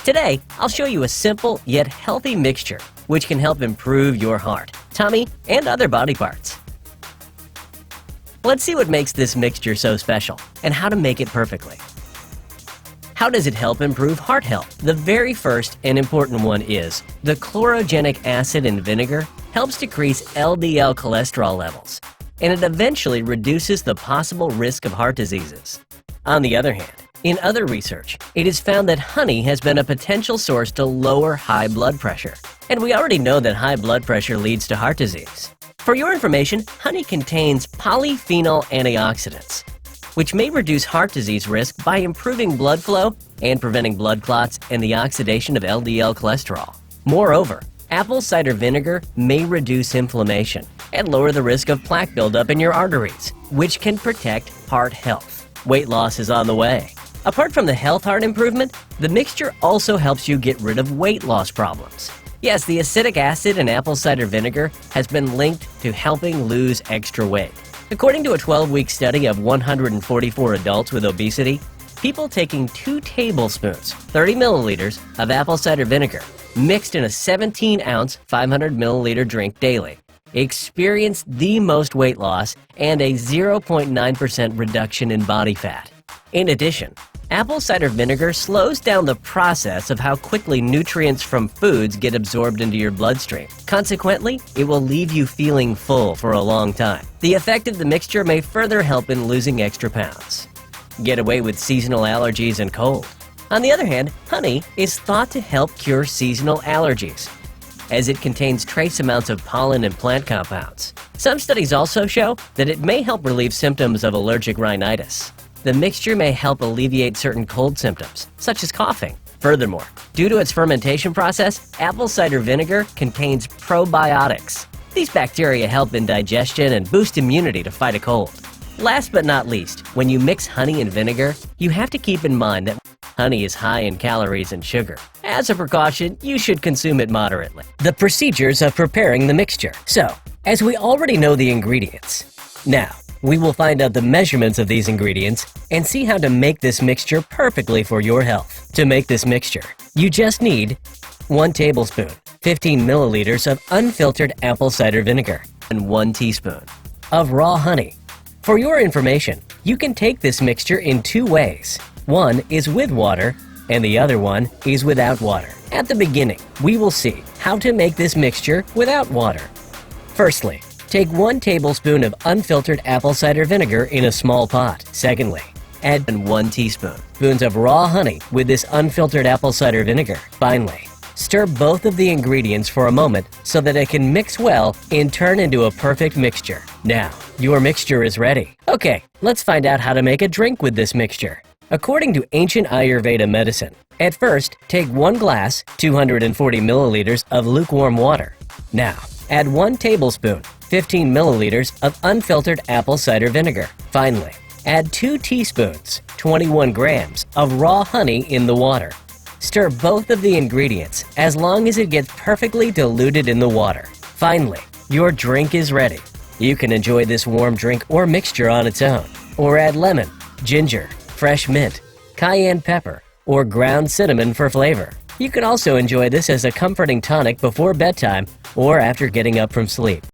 Today, I'll show you a simple yet healthy mixture which can help improve your heart, tummy, and other body parts. Let's see what makes this mixture so special and how to make it perfectly. How does it help improve heart health? The very first and important one is the chlorogenic acid in vinegar helps decrease LDL cholesterol levels, and it eventually reduces the possible risk of heart diseases. On the other hand, in other research, it is found that honey has been a potential source to lower high blood pressure. And we already know that high blood pressure leads to heart disease. For your information, honey contains polyphenol antioxidants, which may reduce heart disease risk by improving blood flow and preventing blood clots and the oxidation of LDL cholesterol. Moreover, apple cider vinegar may reduce inflammation and lower the risk of plaque buildup in your arteries, which can protect heart health. Weight loss is on the way. Apart from the health heart improvement, the mixture also helps you get rid of weight loss problems. Yes, the acidic acid in apple cider vinegar has been linked to helping lose extra weight. According to a 12-week study of 144 adults with obesity, people taking 2 tablespoons, 30 milliliters, of apple cider vinegar mixed in a 17-ounce, 500 milliliter drink daily experienced the most weight loss and a 0.9% reduction in body fat. In addition, apple cider vinegar slows down the process of how quickly nutrients from foods get absorbed into your bloodstream. Consequently, it will leave you feeling full for a long time. The effect of the mixture may further help in losing extra pounds. Get away with seasonal allergies and cold. On the other hand, honey is thought to help cure seasonal allergies, as it contains trace amounts of pollen and plant compounds. Some studies also show that it may help relieve symptoms of allergic rhinitis. The mixture may help alleviate certain cold symptoms, such as coughing. Furthermore, due to its fermentation process, apple cider vinegar contains probiotics. These bacteria help in digestion and boost immunity to fight a cold. Last but not least, when you mix honey and vinegar, you have to keep in mind that honey is high in calories and sugar. As a precaution, you should consume it moderately. The procedures of preparing the mixture. So, as we already know the ingredients, now we will find out the measurements of these ingredients and see how to make this mixture perfectly for your health. To make this mixture, you just need 1 tablespoon, 15 milliliters of unfiltered apple cider vinegar, and 1 teaspoon of raw honey. For your information, you can take this mixture in 2 ways. One is with water, and the other one is without water. At the beginning, we will see how to make this mixture without water. Firstly, take 1 tablespoon of unfiltered apple cider vinegar in a small pot. Secondly, add 1 teaspoon of raw honey with this unfiltered apple cider vinegar. Finally, stir both of the ingredients for a moment so that it can mix well and turn into a perfect mixture. Now, your mixture is ready. Okay, let's find out how to make a drink with this mixture. According to ancient Ayurveda medicine, at first, take 1 glass, 240 milliliters of lukewarm water. Now, add 1 tablespoon, 15 milliliters of unfiltered apple cider vinegar. Finally, add 2 teaspoons, 21 grams of raw honey in the water. Stir both of the ingredients as long as it gets perfectly diluted in the water. Finally, your drink is ready. You can enjoy this warm drink or mixture on its own, or add lemon, ginger, fresh mint, cayenne pepper, or ground cinnamon for flavor. You can also enjoy this as a comforting tonic before bedtime or after getting up from sleep.